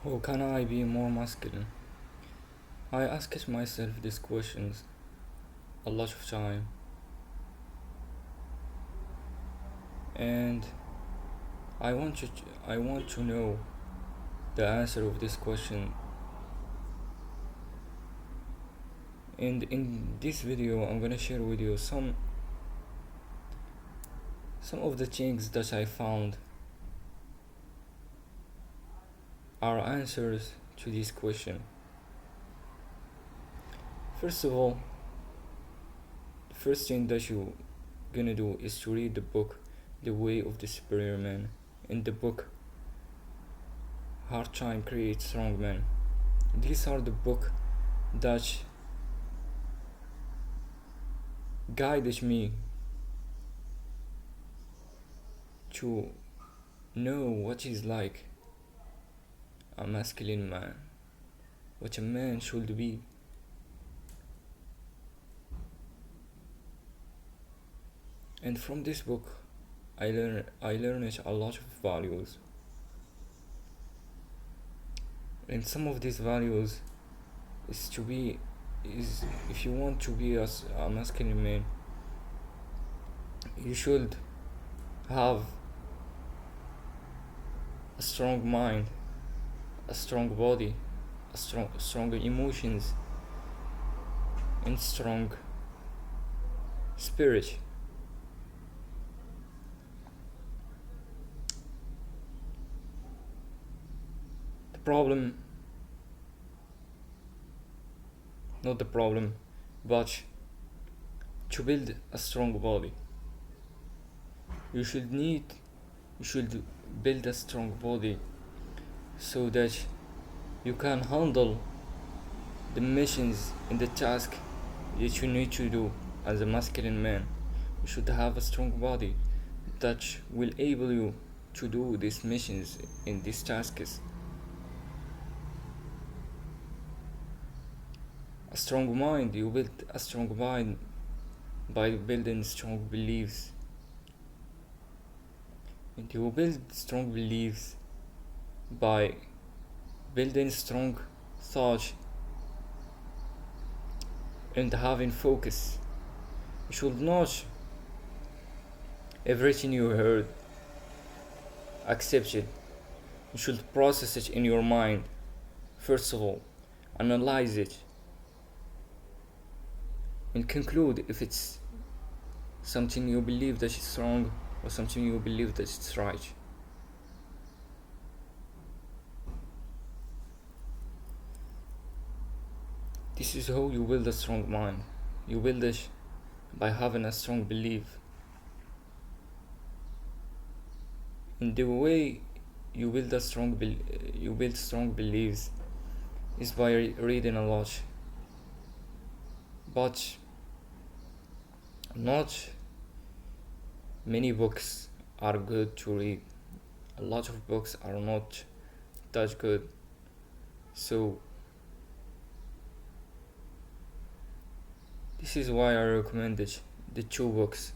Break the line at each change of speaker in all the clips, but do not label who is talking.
How can I be more masculine? I asked myself these questions a lot of time, and I want to know the answer of this question. And in this video, I'm gonna share with you some of the things that I found are answers to this question. First of all, the first thing that you gonna do is to read the book The Way of the Superior Man. In the book, Hard Time Creates Strong Men. These are the book that guided me to know what is like a masculine man, what a man should be. And from this book, I learned a lot of values. And some of these values is if you want to be a masculine man, you should have a strong mind, a strong body, stronger emotions, and strong spirit. The problem, not the problem, but to build a strong body, you should build a strong body so that you can handle the missions and the task that you need to do as a masculine man. You should have a strong body that will enable you to do these missions and these tasks. A strong mind, you build a strong mind by building strong beliefs. And you build strong beliefs by building strong thought and having focus. You should not everything you heard accept it. You should process it in your mind. First of all, analyze it and conclude if it's something you believe that is wrong or something you believe that it's right. This is how you build a strong mind. You build it by having a strong belief. And the way you build strong beliefs is by reading a lot. But not many books are good to read. A lot of books are not that good. So this is why I recommended the two books,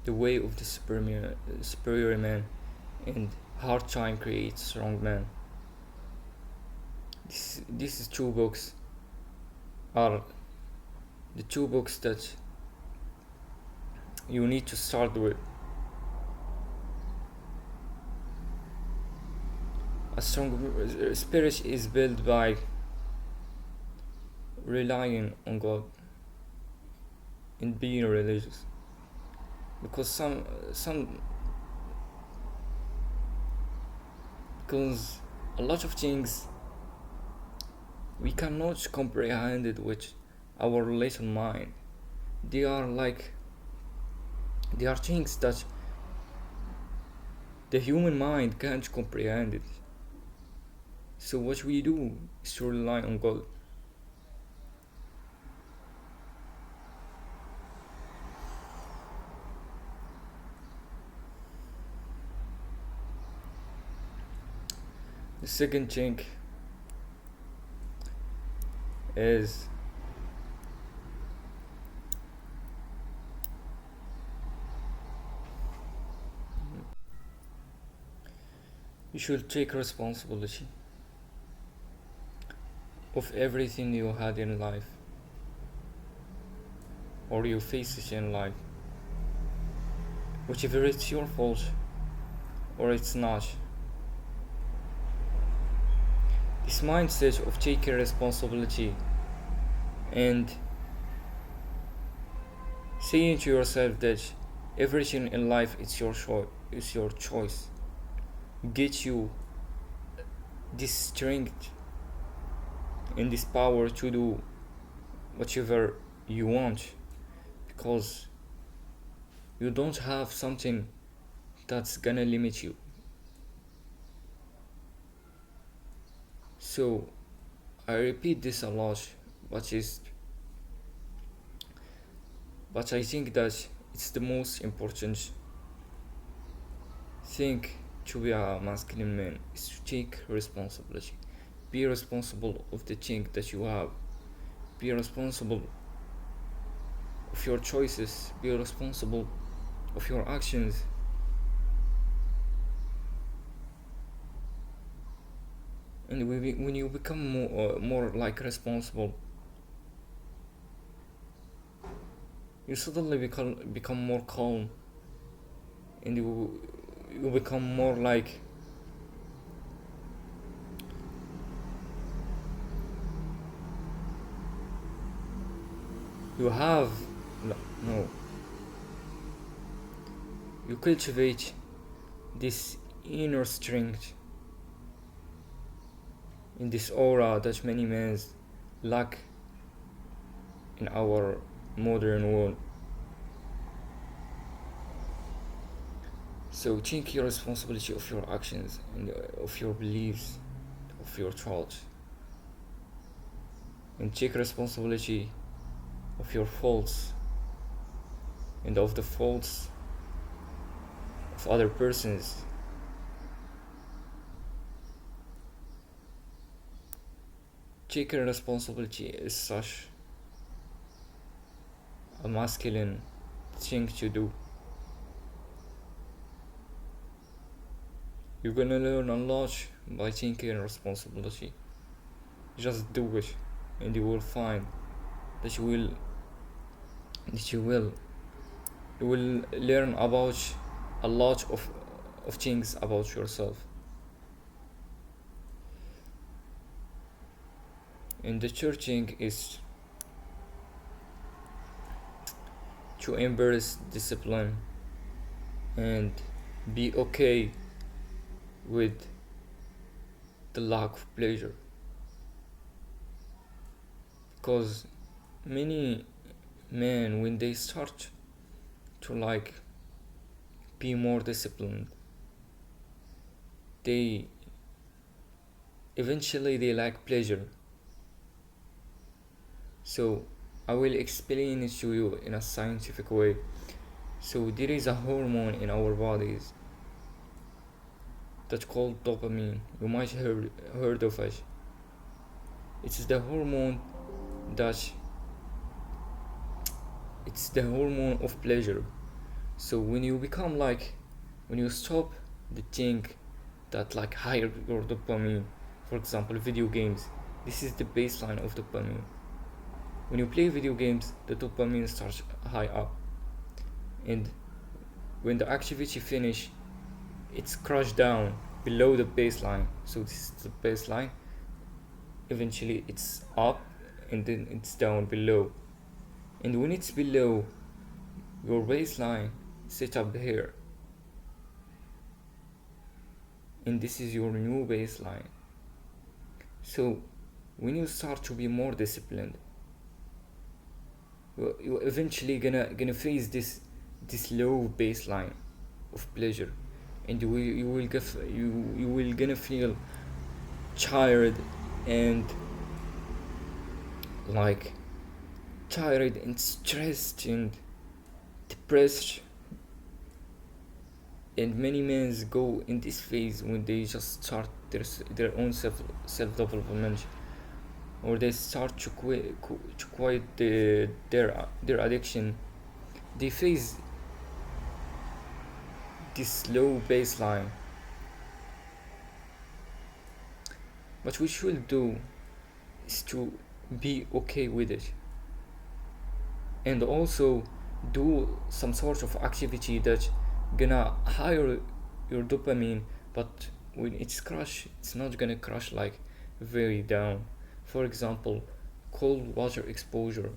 The Way of the Superior Man and Hard Time Creates Strong Man. These two books are the two books that you need to start with. A strong spirit is built by relying on God and being religious, because because a lot of things we cannot comprehend it with our little mind. They are things that the human mind can't comprehend it. So what we do is to rely on God. The second thing is you should take responsibility. of everything you had in life or you face in life, whichever it's your fault or it's not. This mindset of taking responsibility and saying to yourself that everything in life is your choice, get you this strength and this power to do whatever you want, because you don't have something that's gonna limit you. So I repeat this a lot, but is but I think that it's the most important thing to be a masculine man is to take responsibility. Be responsible of the thing that you have. Be responsible of your choices. Be responsible of your actions. And when you become more like responsible, you suddenly become more calm, and you become more like you have no you cultivate this inner strength in this aura that many men lack in our modern world. So take your responsibility of your actions and of your beliefs, of your thoughts, and take responsibility of your faults and of the faults of other persons. Taking responsibility is such a masculine thing to do. You're gonna learn a lot by taking responsibility. Just do it, and you will find that that you will learn about a lot of things about yourself. And the third thing is to embrace discipline and be okay with the lack of pleasure, because many men, when they start to like be more disciplined, they eventually they lack pleasure. So I will explain it to you in a scientific way. So there is a hormone in our bodies that's called dopamine. You might have heard of it. It's the hormone that it's the hormone of pleasure. So when you stop the thing that like higher your dopamine, for example video games, this is the baseline of dopamine. When you play video games, the dopamine starts high up, and when the activity finish, it's crushed down below the baseline. So this is the baseline. Eventually, it's up, and then it's down below. And when it's below your baseline, set up here, and this is your new baseline. So when you start to be more disciplined, you eventually gonna face this low baseline of pleasure, and you will gonna feel tired and like tired and stressed and depressed. And many men go in this phase when they just start their own self development, or they start to quit their addiction. They face this low baseline. What we should do is to be okay with it, and also do some sort of activity that gonna higher your dopamine, but when it's crash, it's not gonna crash like very down. For example, cold water exposure.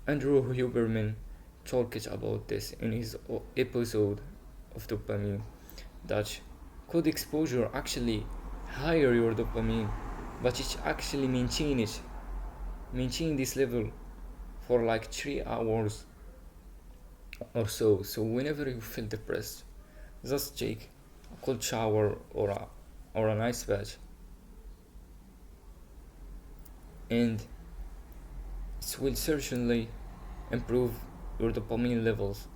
Andrew Huberman talked about this in his episode of dopamine, that cold exposure actually higher your dopamine, but it actually maintain this level for like 3 hours or so. So whenever you feel depressed, just take a cold shower or an ice bath, and it will certainly improve your dopamine levels.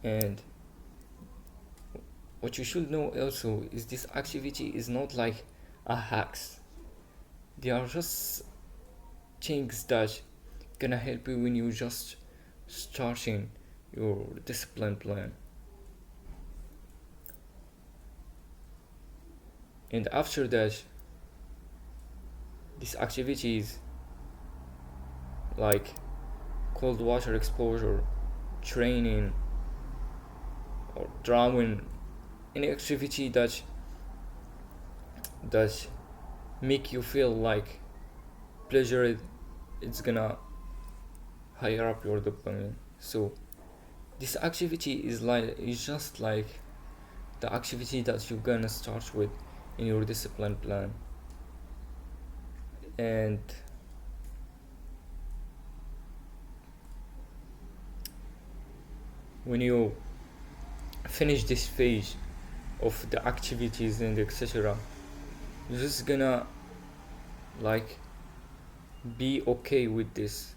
And what you should know also is this activity is not like a hacks. They are just things that gonna help you when you just starting your discipline plan. And after that, these activities like cold water exposure, training, or drawing, any activity that make you feel like pleasure, it's gonna higher up your dopamine. So this activity is just like the activity that you're gonna start with in your discipline plan. And when you finish this phase of the activities and etc., you're just gonna like be okay with this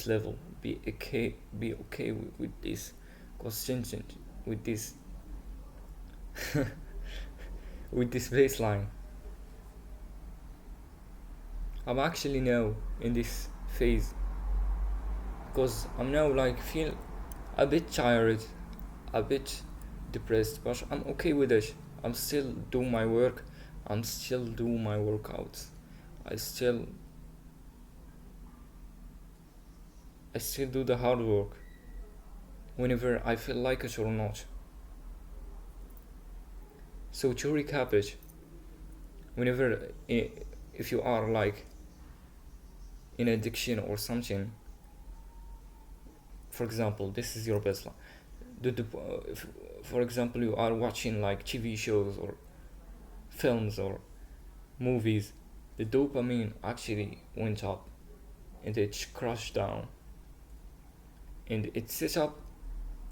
level, be okay with this consistent, with this with this baseline. I'm actually now in this phase because I'm now like feel a bit tired, a bit depressed, but I'm okay with it. I'm still do my work, I'm still do my workouts, i still I still do the hard work whenever I feel like it or not. So to recap it, whenever if you are like in addiction or something, for example, this is your baseline. If, for example, you are watching like TV shows or films or movies, the dopamine actually went up and it crashed down, and it sets up.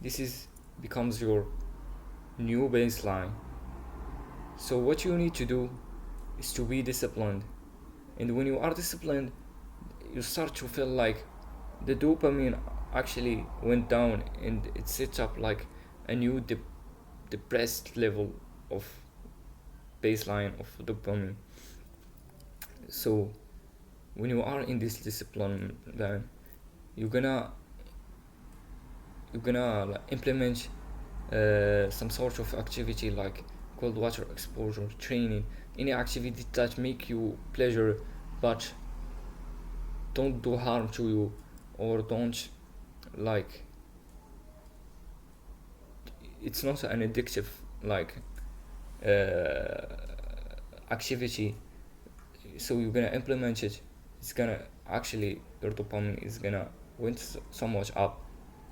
This is becomes your new baseline. So what you need to do is to be disciplined, and when you are disciplined, you start to feel like the dopamine actually went down, and it sets up like a new depressed level of baseline of dopamine. So when you are in this discipline, then you're gonna like, implement some sort of activity like cold water exposure, training, any activity that make you pleasure but don't do harm to you, or don't like, it's not an addictive like uh, activity. So you're gonna implement it, it's gonna actually your dopamine is gonna went so much up,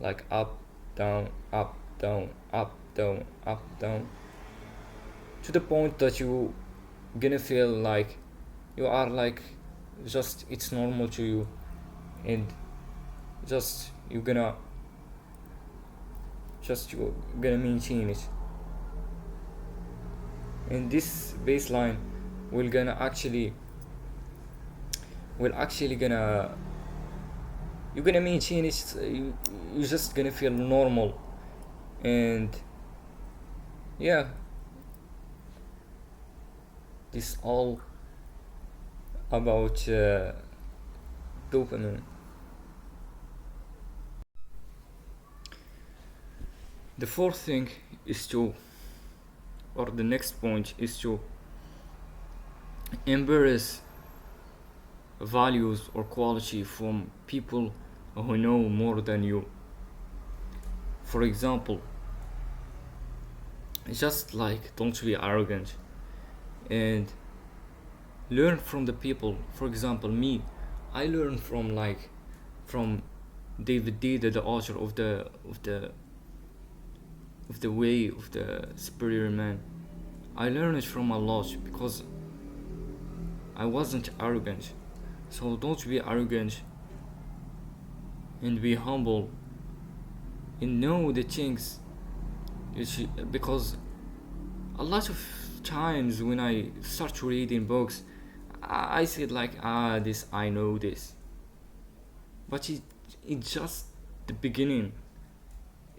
like up down up down up down up down, to the point that you gonna feel like you are like just it's normal to you, and just you're gonna maintain it, and this baseline will gonna actually will actually gonna you're gonna maintain it. You're just gonna feel normal, and yeah, this all about dopamine. The fourth thing is to, or the next point is to Embrace values or quality from people who know more than you. For example, just like don't be arrogant and learn from the people. For example, me, I learn from David Dida, the author of the way of the superior man. I learned it from a lot because I wasn't arrogant. So don't be arrogant and be humble and know the things because a lot of times when I start reading books, I said like, this I know this, but it's just the beginning.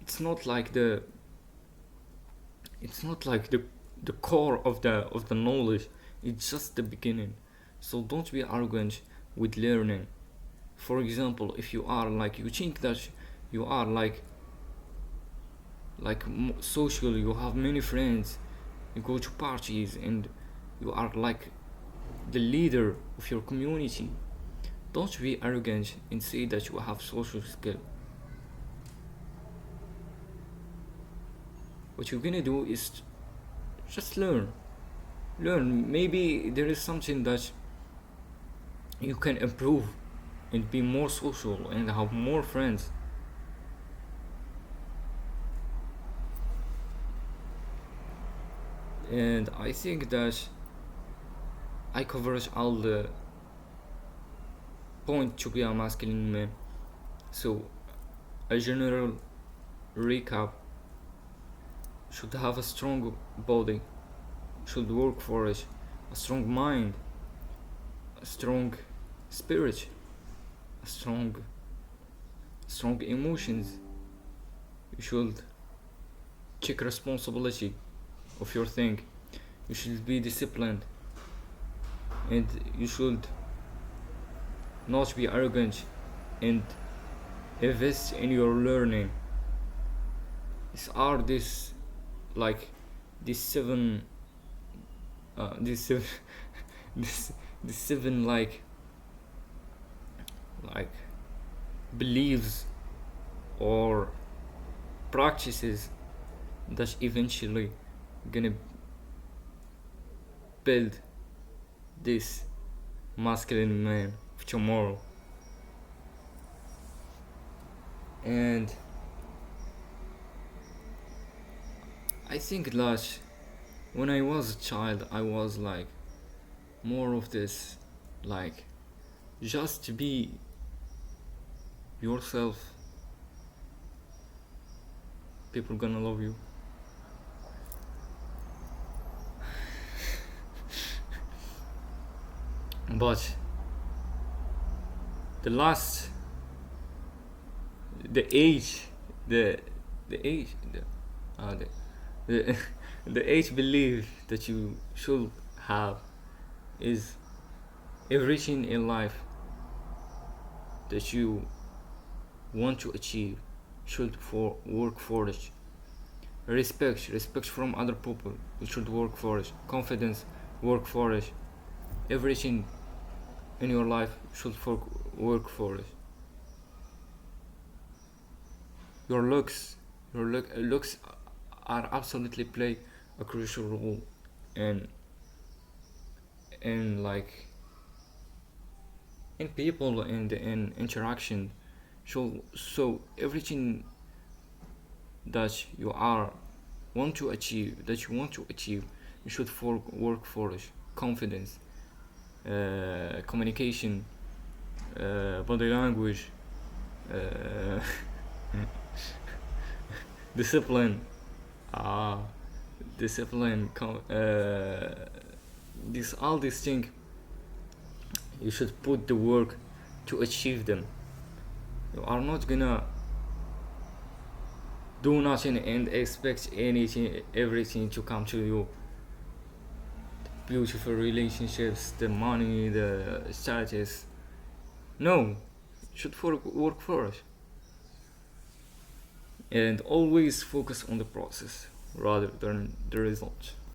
It's not like the core of the knowledge. It's just the beginning. So don't be arrogant with learning. For example, if you are like, you think that you are like social, you have many friends, you go to parties, and you are like the leader of your community. Don't be arrogant and say that you have social skill. What you're gonna do is just learn. Maybe there is something that you can improve and be more social and have more friends. And I think that I covered all the point to be a masculine man. So a general recap: should have a strong body, should work for it, a strong mind, a strong spirit, a strong emotions. You should take responsibility of your thing. You should be disciplined, and you should not be arrogant and invest in your learning. These are this like these seven these seven this these seven like beliefs or practices that eventually gonna build this masculine man of tomorrow. And I think that when I was a child, I was like more of this, like, just be yourself, people gonna love you. But the last, the age, the age, the the age belief that you should have is everything in life that you want to achieve should work for it. Respect from other people, you should work for it. Confidence, work for it. Everything in your life should work for it. Your looks are absolutely play a crucial role in like in people and in interaction. So everything that you want to achieve, you should work for it. Confidence, communication, body language, uh, discipline, uh, discipline, this all these things you should put the work to achieve them. You are not gonna do nothing and expect everything to come to you. Beautiful relationships, the money, the status. No, you should work for it. And always focus on the process rather than the result.